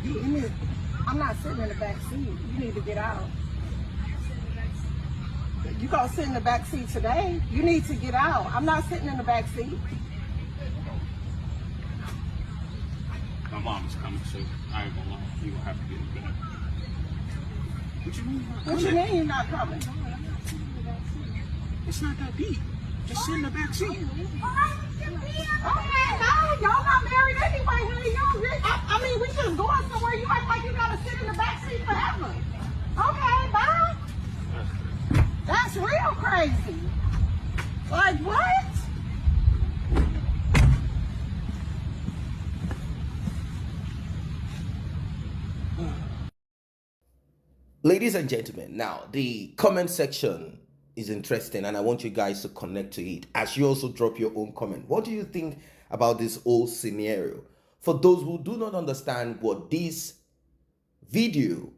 I'm not sitting in the back seat. You need to get out. You gonna sit in the back seat today? You need to get out. I'm not sitting in the back seat. My mom's coming, so I ain't gonna lie. You gonna have to get in bed. What you mean? What you mean you're not coming? It's not that deep. Just sit in the back seat. Okay, no, y'all not married anyway, honey. I mean, we just going somewhere. You act like you gotta sit in the back seat forever. Okay, bye. That's real crazy. Like what? Ladies and gentlemen, now the comment section is interesting and I want you guys to connect to it as you also drop your own comment. What do you think about this whole scenario? For those who do not understand what this video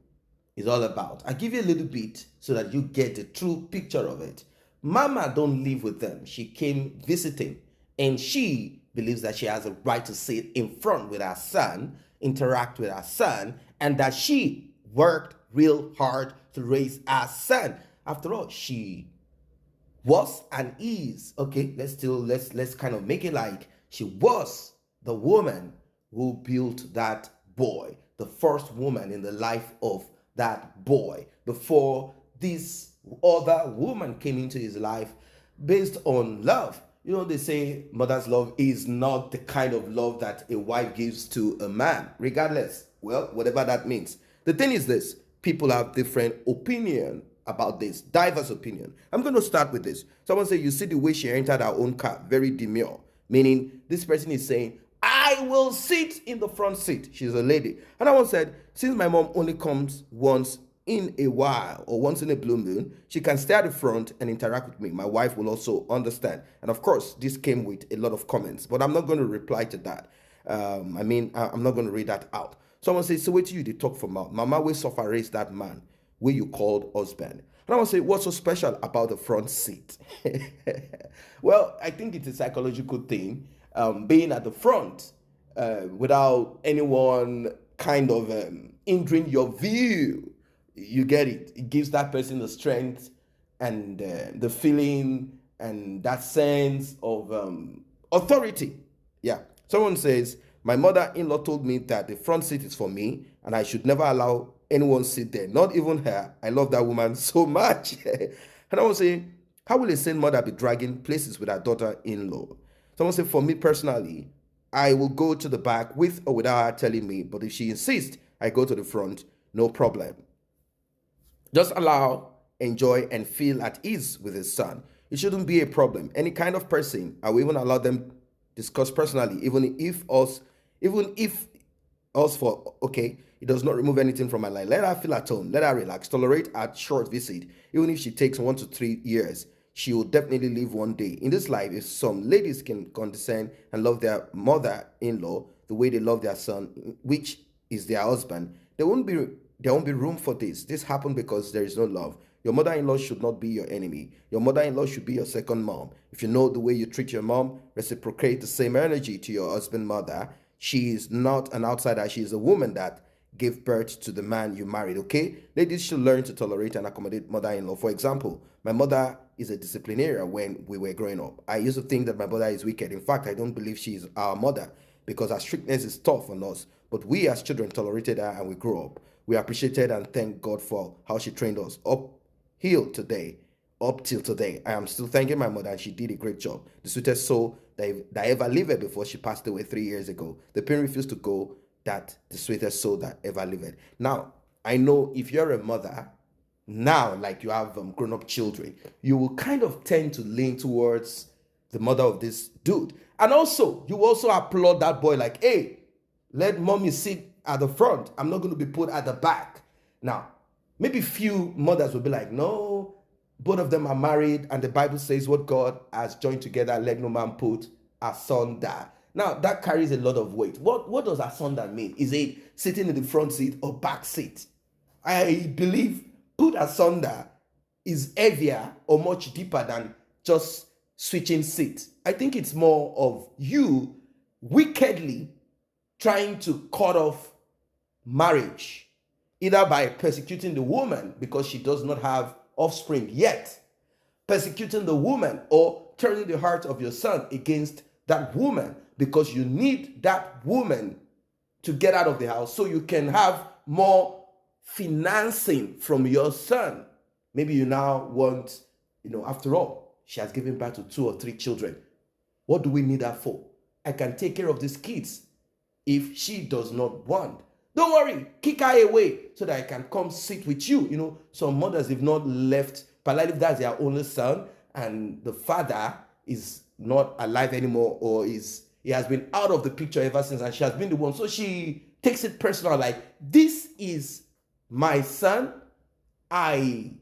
is all about, I give you a little bit so that you get the true picture of it. Mama don't live with them. She came visiting and she believes that she has a right to sit in front with her son, interact with her son, and that she worked real hard to raise her son. After all, she was and is, okay, let's kind of make it like she was the woman who built that boy, the first woman in the life of that boy before this other woman came into his life based on love. You know, they say mother's love is not the kind of love that a wife gives to a man, regardless, well, whatever that means. The thing is this, people have different opinion about this, diverse opinion. I'm going to start with this. Someone say, you see the way she entered her own car, very demure, meaning this person is saying, I will sit in the front seat. She's a lady. And I once said, since my mom only comes once in a while or once in a blue moon, she can stay at the front and interact with me. My wife will also understand. And of course, this came with a lot of comments, but I'm not going to reply to that. I'm not going to read that out. Someone says, so wait till you they talk for mouth. Mama will suffer raise that man where you called husband. And I want to say, what's so special about the front seat? Well, I think it's a psychological thing. Being at the front without anyone kind of hindering your view. You get it. It gives that person the strength and the feeling and that sense of authority. Yeah. Someone says, my mother-in-law told me that the front seat is for me and I should never allow anyone sit there, not even her. I love that woman so much. And I want to say, how will a sane mother be dragging places with her daughter-in-law? Someone said, for me personally, I will go to the back with or without her telling me, but if she insists, I go to the front, no problem. Just allow, enjoy, and feel at ease with his son. It shouldn't be a problem. Any kind of person, I will even allow them discuss personally, even if us for, okay, it does not remove anything from my life. Let her feel at home. Let her relax. Tolerate a short visit. Even if she takes 1 to 3 years, she will definitely live one day. In this life, if some ladies can condescend and love their mother-in-law the way they love their son, which is their husband, there won't be room for this. This happened because there is no love. Your mother-in-law should not be your enemy. Your mother-in-law should be your second mom. If you know the way you treat your mom, reciprocate the same energy to your husband mother. She is not an outsider. She is a woman that gave birth to the man you married, okay? Ladies should learn to tolerate and accommodate mother-in-law. For example, my mother is a disciplinarian when we were growing up. I used to think that my mother is wicked. In fact, I don't believe she is our mother because her strictness is tough on us. But we as children tolerated her and we grew up. We appreciated and thank God for how she trained us up till today. I am still thanking my mother and she did a great job. The sweetest soul that ever lived before she passed away 3 years ago. The pain refused to go, that the sweetest soul that ever lived. Now, I know if you're a mother, now like you have grown-up children, you will kind of tend to lean towards the mother of this dude. And also, you also applaud that boy like, hey, let mommy sit at the front. I'm not going to be put at the back. Now, maybe few mothers will be like, no, both of them are married and the Bible says what God has joined together, let no man put asunder. Now, that carries a lot of weight. What does asunder mean? Is it sitting in the front seat or back seat? I believe put asunder is heavier or much deeper than just switching seat. I think it's more of you wickedly trying to cut off marriage, either by persecuting the woman because she does not have offspring yet, persecuting the woman, or turning the heart of your son against that woman because you need that woman to get out of the house so you can have more financing from your son. Maybe you now want, after all, she has given birth to 2 or 3 children. What do we need her for? I can take care of these kids if she does not want. Don't worry, kick her away so that I can come sit with you. Some mothers have not left, particularly if that's their only son and the father is not alive anymore, or he has been out of the picture ever since, and she has been the one. So she takes it personal, like, this is my son. I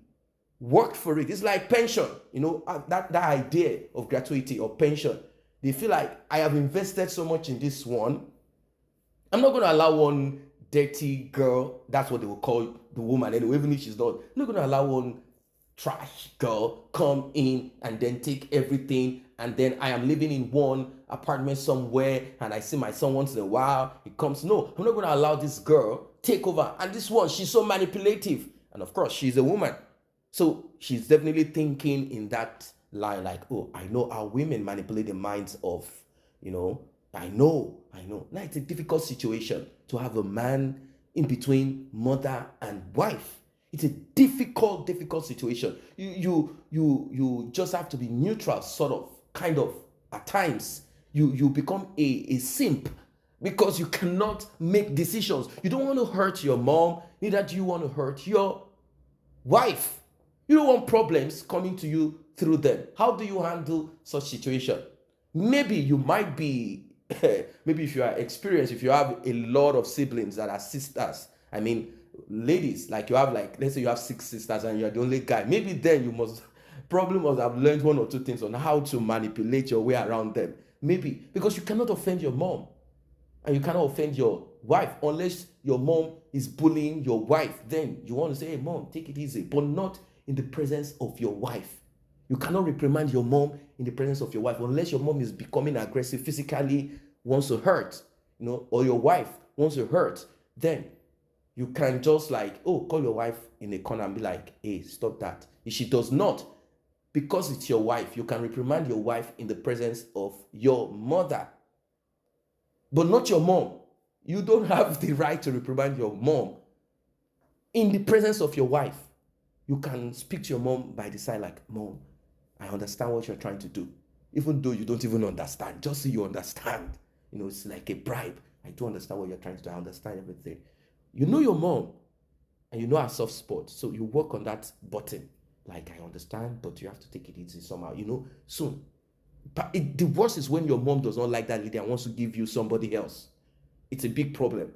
worked for it. It's like pension, that idea of gratuity or pension. They feel like, I have invested so much in this one. I'm not going to allow one dirty girl, that's what they will call the woman anyway, even if she's not. I'm not going to allow one trash girl come in and then take everything, and then I am living in one apartment somewhere and I see my son once in a while, he comes. No, I'm not going to allow this girl take over. And this one, she's so manipulative, and of course she's a woman, so she's definitely thinking in that line, like, oh, I know how women manipulate the minds of, I know. Now it's a difficult situation to have a man in between mother and wife. It's a difficult situation. You just have to be neutral, sort of, kind of, at times. You become a simp because you cannot make decisions. You don't want to hurt your mom, neither do you want to hurt your wife. You don't want problems coming to you through them. How do you handle such situation? Maybe you might be, maybe if you are experienced, if you have a lot of siblings that are sisters, ladies, like you have, let's say you have 6 sisters and you're the only guy, maybe then you must have learned 1 or 2 things on how to manipulate your way around them. Maybe because you cannot offend your mom and you cannot offend your wife unless your mom is bullying your wife. Then you want to say, hey mom, take it easy, but not in the presence of your wife. You cannot reprimand your mom in the presence of your wife unless your mom is becoming aggressive, physically wants to hurt, or your wife wants to hurt. Then you can just call your wife in a corner and be like, hey, stop that. If she does not, because it's your wife, you can reprimand your wife in the presence of your mother, but not your mom. You don't have the right to reprimand your mom in the presence of your wife. You can speak to your mom by the side, like, Mom, I understand what you're trying to do. Even though you don't even understand, just so you understand. It's like a bribe. I do understand what you're trying to do. I understand everything. You know your mom, and you know her soft spot. So you work on that button. Like, I understand, but you have to take it easy somehow, soon. But the worst is when your mom does not like that lady and wants to give you somebody else. It's a big problem.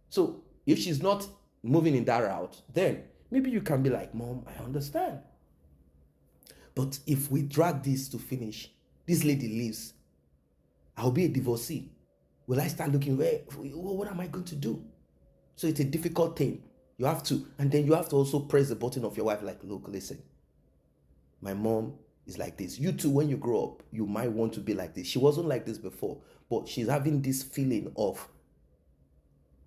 So if she's not moving in that route, then maybe you can be like, Mom, I understand. But if we drag this to finish, this lady leaves, I'll be a divorcee. Will I start looking, what am I going to do? So it's a difficult thing. You have to, and then you have to also press the button of your wife, like, look, listen, my mom is like this. You too, when you grow up, you might want to be like this. She wasn't like this before, but she's having this feeling of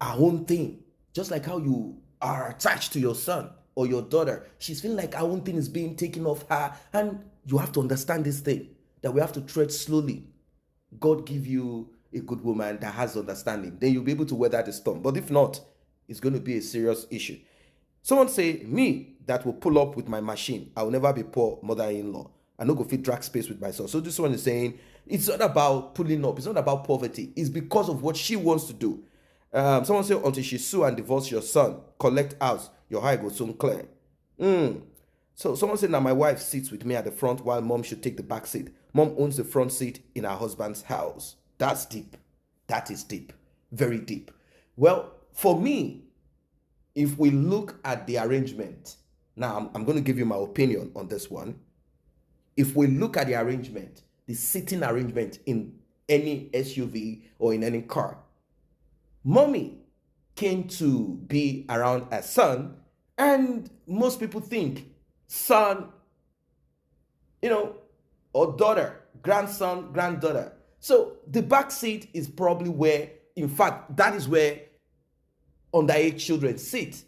her own thing. Just like how you are attached to your son or your daughter. She's feeling like her own thing is being taken off her. And you have to understand this thing, that we have to tread slowly. God give you a good woman that has understanding. Then you'll be able to weather the storm. But if not, it's going to be a serious issue. Someone say, me that will pull up with my machine, I will never be poor mother-in-law. I no go fit drag space with myself. So this one is saying, it's not about pulling up. It's not about poverty. It's because of what she wants to do. Someone say, until she sue and divorce your son, collect house, your eye goes soon clear. So someone said, now my wife sits with me at the front while mom should take the back seat. Mom owns the front seat in her husband's house. That's deep. That is deep. Very deep. Well, for me, if we look at the arrangement, now I'm going to give you my opinion on this one. If we look at the arrangement, the seating arrangement in any SUV or in any car, mommy came to be around her son, and most people think son, or daughter, grandson, granddaughter. So the back seat is probably where, in fact, that is where underage children sit,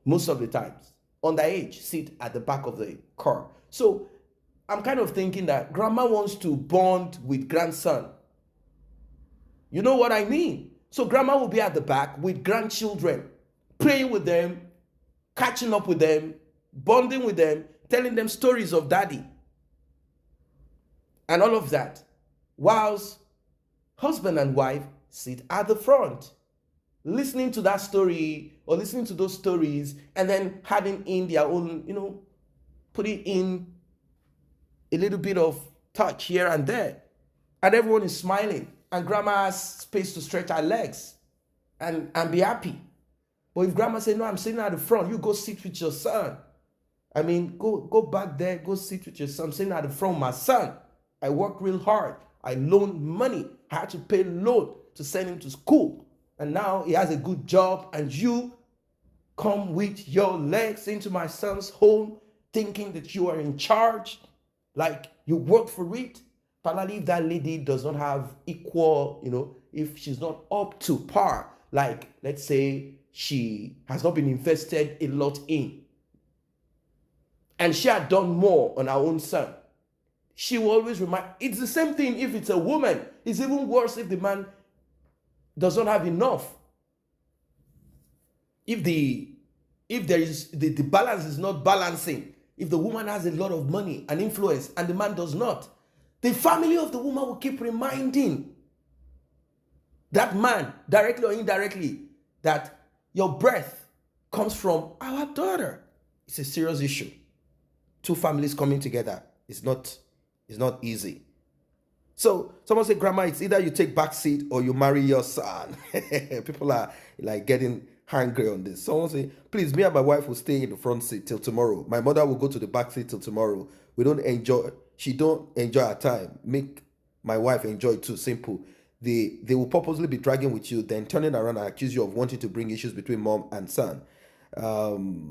most of the times. Underage sit at the back of the car. So I'm kind of thinking that grandma wants to bond with grandson. You know what I mean? So grandma will be at the back with grandchildren, playing with them, catching up with them, bonding with them, telling them stories of daddy, and all of that, whilst husband and wife sit at the front, listening to that story or listening to those stories, and then having in their own, putting in a little bit of touch here and there. And everyone is smiling. And grandma has space to stretch her legs and be happy. But if grandma say, no, I'm sitting at the front, you go sit with your son. I mean, go back there, go sit with your son. I'm sitting at the front with my son. I work real hard. I loaned money. I had to pay loan to send him to school. And now he has a good job. And you come with your legs into my son's home thinking that you are in charge, like you work for it. Finally, if that lady does not have equal, if she's not up to par, like let's say she has not been invested a lot in, and she had done more on her own son, she will always remind. It's the same thing if it's a woman. It's even worse if the man does not have enough. If the balance is not balancing, if the woman has a lot of money and influence and the man does not, the family of the woman will keep reminding that man, directly or indirectly, that your breath comes from our daughter. It's a serious issue. Two families coming together is not easy. So someone say, grandma, it's either you take back seat or you marry your son. People are like getting angry on this. Someone say, please, me and my wife will stay in the front seat till tomorrow. My mother will go to the back seat till tomorrow. She don't enjoy her time. Make my wife enjoy it too. Simple. They will purposely be dragging with you, then turning around and accuse you of wanting to bring issues between mom and son.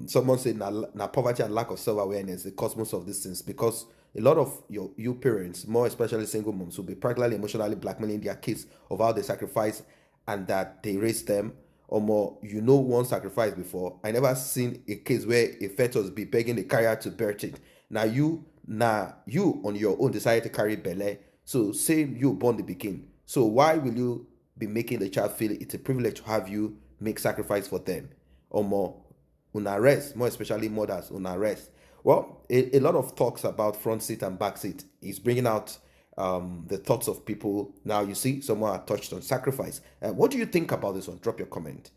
Someone said, na poverty and lack of self-awareness, the cause most of these things, because a lot of you parents, more especially single moms, will be practically emotionally blackmailing their kids of how they sacrifice and that they raise them. Or more, one sacrifice before. I never seen a case where a fetus be begging the carrier to birth it. Now you on your own decided to carry belle. So say you born the begin. So why will you be making the child feel it's a privilege to have you make sacrifice for them? Or more, unarrest, more especially mothers, unarrest. Well, a lot of talks about front seat and back seat is bringing out the thoughts of people. Now you see someone touched on sacrifice. What do you think about this one? Drop your comment.